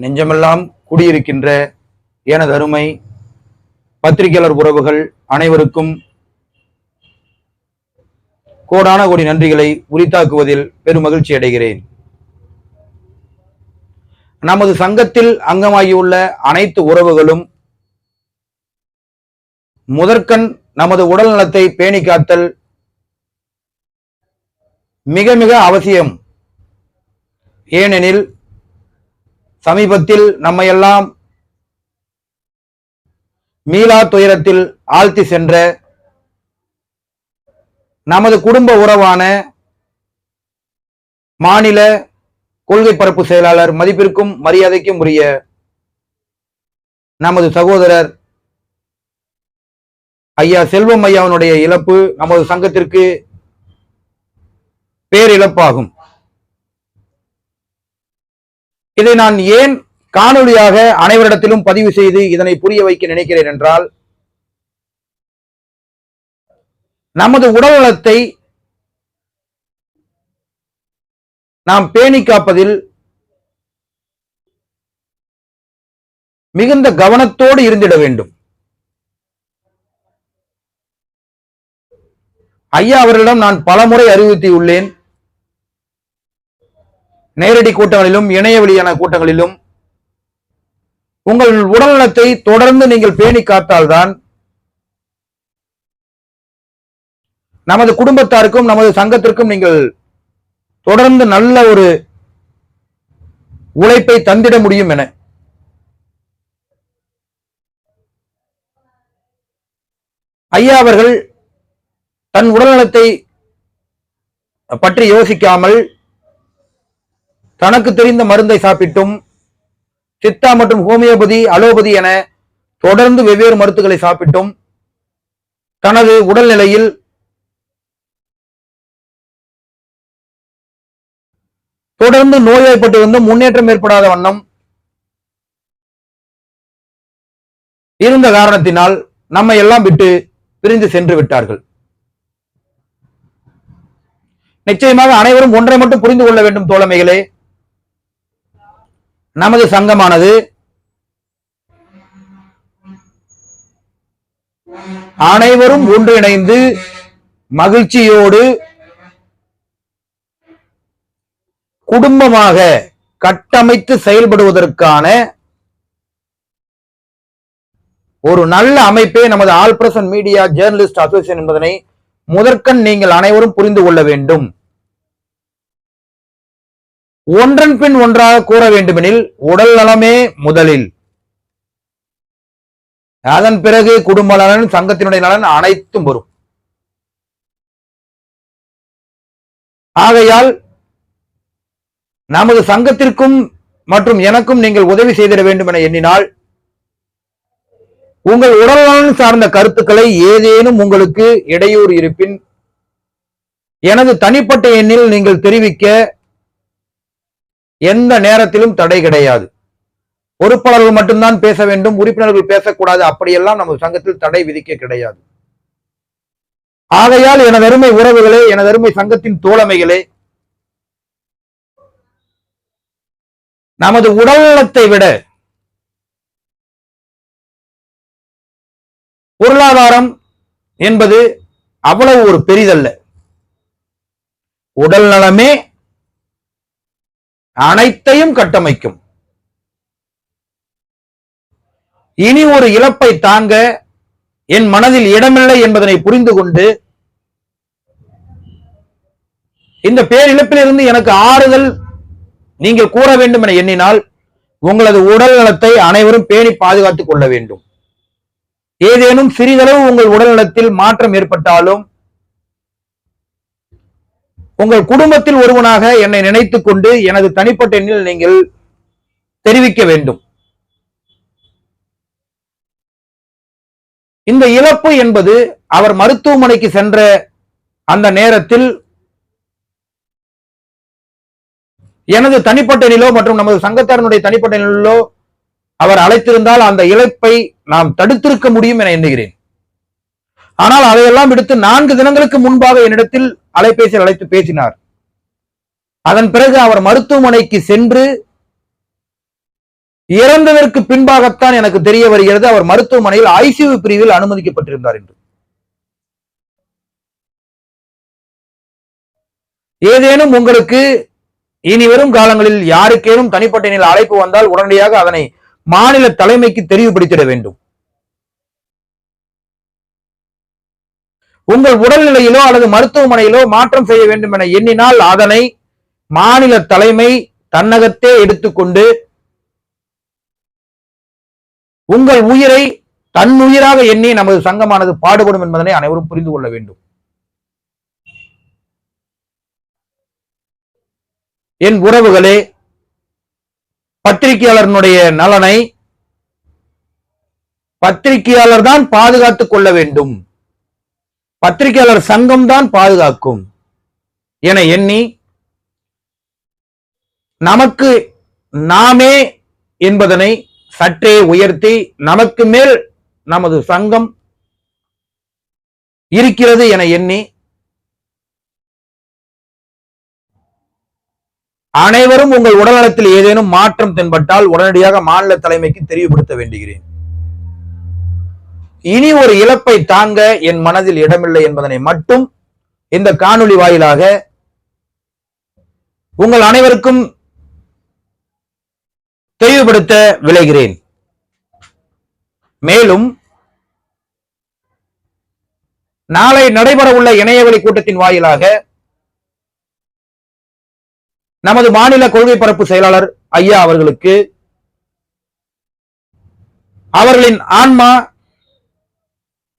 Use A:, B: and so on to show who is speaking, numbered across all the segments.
A: நெஞ்சமெல்லாம் குடியிருக்கின்ற எனது அருமை பத்திரிகையாளர் உறவுகள் அனைவருக்கும் கோடான கோடி நன்றிகளை உரித்தாக்குவதில் பெரும் மகிழ்ச்சி அடைகிறேன். நமது சங்கத்தில் அங்கமாகியுள்ள அனைத்து உறவுகளும் முதற்கண் நமது உடல் நலத்தை பேணி காத்தல் மிக மிக அவசியம். ஏனெனில் சமீபத்தில் நம்மையெல்லாம் மீளா துயரத்தில் ஆழ்த்தி சென்ற நமது குடும்ப உறவான மாநில கொள்கை பரப்பு செயலாளர் மதிப்பிற்கும் மரியாதைக்கும் உரிய நமது சகோதரர் ஐயா செல்வம் ஐயாவுடைய இழப்பு நமது சங்கத்திற்கு பேரிழப்பாகும். இதை நான் ஏன் காணொலியாக அனைவரிடத்திலும் பதிவு செய்து இதனை புரிய வைக்க நினைக்கிறேன் என்றால், நமது உடல் நலத்தை நாம் பேணி காப்பதில் மிகுந்த கவனத்தோடு இருந்திட வேண்டும். ஐயா அவர்களிடம் நான் பலமுறை அறிவுறுத்தியுள்ளேன். நேரடி கூட்டங்களிலும் இணைய வழியான கூட்டங்களிலும் உங்கள் உடல்நலத்தை தொடர்ந்து நீங்கள் பேணி காத்தால்தான் நமது குடும்பத்தாருக்கும் நமது சங்கத்திற்கும் நீங்கள் தொடர்ந்து நல்ல ஒரு உழைப்பை தந்திட முடியும் என. ஐயா அவர்கள் தன் உடல்நலத்தை பற்றி யோசிக்காமல் தனக்கு தெரிந்த மருந்தை சாப்பிட்டும் சித்தா மற்றும் ஹோமியோபதி அலோபதி என தொடர்ந்து வெவ்வேறு மருத்துக்களை சாப்பிட்டும் தனது உடல்நிலையில் தொடர்ந்து நோய்வாய்ப்பட்டு வந்து முன்னேற்றம் ஏற்படாத வண்ணம் இருந்த காரணத்தினால் நம்மை எல்லாம் விட்டு பிரிந்து சென்று விட்டார்கள். நிச்சயமாக அனைவரும் ஒன்றை மட்டும் புரிந்து கொள்ள வேண்டும் தோழமைகளே. நமது சங்கமானது அனைவரும் ஒன்றிணைந்து மகிழ்ச்சியோடு குடும்பமாக கட்டமைத்து செயல்படுவதற்கான ஒரு நல்ல அமைப்பே நமது all present media journalist association என்பதனை முதற்கண் நீங்கள் அனைவரும் புரிந்து கொள்ள வேண்டும். ஒன்றன் பின் ஒன்றாக கூற வேண்டுமெனில் உடல் நலமே முதலில், அதன் பிறகு குடும்ப நலன், சங்கத்தினுடைய நலன் அனைத்தும் வரும். ஆகையால் நமது சங்கத்திற்கும் மற்றும் எனக்கும் நீங்கள் உதவி செய்திட வேண்டும் என எண்ணினால் உங்கள் உடல் நலன் சார்ந்த கருத்துக்களை ஏதேனும் உங்களுக்கு இடையூறு இருப்பின் எனது தனிப்பட்ட எண்ணில் நீங்கள் தெரிவிக்க எந்த நேரத்திலும் தடை கிடையாது. பொறுப்பாளர்கள் மட்டும்தான் பேச வேண்டும், உறுப்பினர்கள் பேசக்கூடாது, அப்படியெல்லாம் நமது சங்கத்தில் தடை விதிக்க கிடையாது. ஆகையால் எனது அருமை உறவுகளே, எனது அருமை சங்கத்தின் தோழமைகளே, நமது உடல்நலத்தை விட பொருளாதாரம் என்பது அவ்வளவு ஒரு பெரிதல்ல. உடல் நலமே அனைத்தையும் கட்டமைக்கும். இனி ஒரு இழப்பை தாங்க என் மனதில் இடமில்லை என்பதனை புரிந்து கொண்டு இந்த பேரிழப்பிலிருந்து எனக்கு ஆறுதல் நீங்கள் கூற வேண்டும் என எண்ணினால் உங்களது உடல் நலத்தை அனைவரும் பேணி பாதுகாத்துக் கொள்ள வேண்டும். ஏதேனும் சிறிதளவு உங்கள் உடல் நலத்தில் மாற்றம் ஏற்பட்டாலும் உங்கள் குடும்பத்தில் ஒருவனாக என்னை நினைத்துக் கொண்டு எனது தனிப்பட்ட எண்ணில் நீங்கள் தெரிவிக்க வேண்டும். இந்த இழப்பு என்பது அவர் மருத்துவமனைக்கு சென்ற அந்த நேரத்தில் எனது தனிப்பட்ட நிலோ மற்றும் நமது சங்கத்தாரனுடைய தனிப்பட்ட நிலையிலோ அவர் அழைத்திருந்தால் அந்த இழப்பை நாம் தடுத்திருக்க முடியும் என எண்ணுகிறேன். ஆனால் அதையெல்லாம் விடுத்து 4 தினங்களுக்கு முன்பாக என்னிடத்தில் அலைபேசியில் அழைத்து பேசினார். அதன் பிறகு அவர் மருத்துவமனைக்கு சென்று இறந்ததற்கு பின்பாகத்தான் எனக்கு தெரிய வருகிறது அவர் மருத்துவமனையில் ஐசியூ பிரிவில் அனுமதிக்கப்பட்டிருந்தார் என்று. ஏதேனும் உங்களுக்கு இனி வரும் காலங்களில் யாருக்கேனும் தனிப்பட்ட நிலையில் அழைப்பு வந்தால் உடனடியாக அதனை மாநில தலைமைக்கு தெரிவுபடுத்திட வேண்டும். உங்கள் உடல்நிலையிலோ அல்லது மருத்துவமனையிலோ மாற்றம் செய்ய வேண்டும் என எண்ணினால் அதனை மாநில தலைமை தன்னகத்தே எடுத்துக்கொண்டு உங்கள் உயிரை தன் உயிராக எண்ணி நமது சங்கமானது பாடுபடும் என்பதனை அனைவரும் புரிந்து கொள்ள வேண்டும். என் உறவுகளே, பத்திரிகையாளர்களுடைய நலனை பத்திரிகையாளர் தான் பாதுகாத்துக் கொள்ள வேண்டும், பத்திரிகையாளர் சங்கம் தான் பாதுகாக்கும் என எண்ணி நமக்கு நாமே என்பதனை சற்றே உயர்த்தி நமக்கு மேல் நமது சங்கம் இருக்கிறது என எண்ணி அனைவரும் உங்கள் உடல்நலத்தில் ஏதேனும் மாற்றம் தென்பட்டால் உடனடியாக மாநில தலைமைக்கு தெரியப்படுத்த வேண்டுகிறேன். இனி ஒரு இழப்பை தாங்க என் மனதில் இடமில்லை என்பதனை மட்டும் இந்த காணொளி வாயிலாக உங்கள் அனைவருக்கும் தெளிவுபடுத்த விளைகிறேன். மேலும் நாளை நடைபெற உள்ள இணையவழி கூட்டத்தின் வாயிலாக நமது மாநில கொள்கை பரப்பு செயலாளர் ஐயா அவர்களுக்கு அவர்களின் ஆன்மா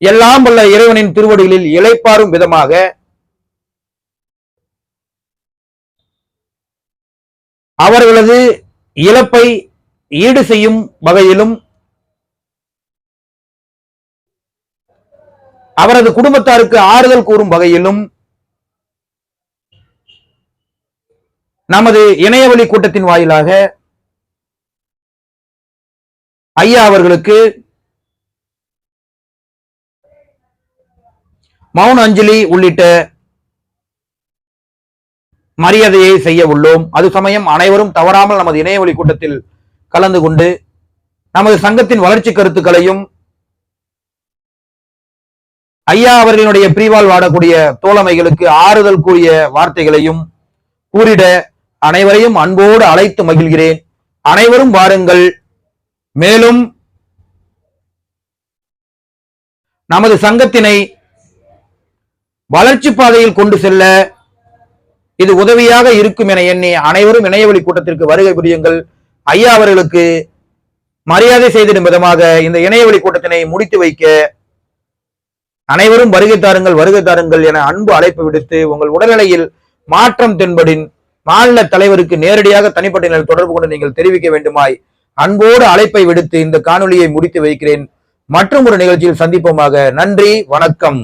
A: எல்லாம் வல்ல இறைவனின் திருவடிகளில் இளைப்பாறும் விதமாக அவர்களது இழப்பை ஈடு செய்யும் வகையிலும் அவரது குடும்பத்தாருக்கு ஆறுதல் கூறும் வகையிலும் நமது இணையவழி கூட்டத்தின் வாயிலாக ஐயா அவர்களுக்கு மௌன அஞ்சலி உள்ளிட்ட மரியாதையை செய்ய உள்ளோம். அது சமயம் அனைவரும் தவறாமல் நமது இணையவழி கூட்டத்தில் கலந்து கொண்டு நமது சங்கத்தின் வளர்ச்சி கருத்துக்களையும் ஐயா அவர்களுடைய பிரிவால் வாடக்கூடிய தோழமைகளுக்கு ஆறுதல் கூறிய வார்த்தைகளையும் கூறிட அனைவரையும் அன்போடு அழைத்து மகிழ்கிறேன். அனைவரும் வாருங்கள். மேலும் நமது சங்கத்தினை வளர்ச்சி பாதையில் கொண்டு செல்ல இது உதவியாக இருக்கும் என எண்ணி அனைவரும் இணையவழி கூட்டத்திற்கு வருகை புரியுங்கள். ஐயா அவர்களுக்கு மரியாதை செய்திடும் விதமாக இந்த இணையவழி கூட்டத்தினை முடித்து வைக்க அனைவரும் வருகை தாருங்கள் என அன்பு அழைப்பு விடுத்து உங்கள் உடல்நிலையில் மாற்றம் தென்படின் மாநில தலைவருக்கு நேரடியாக தனிப்பட்ட நிலையில் தொடர்பு கொண்டு நீங்கள் தெரிவிக்க வேண்டுமாய் அன்போடு அழைப்பை விடுத்து இந்த காணொலியை முடித்து வைக்கிறேன். மற்றும் ஒரு நிகழ்ச்சியில் சந்திப்போமாக. நன்றி, வணக்கம்.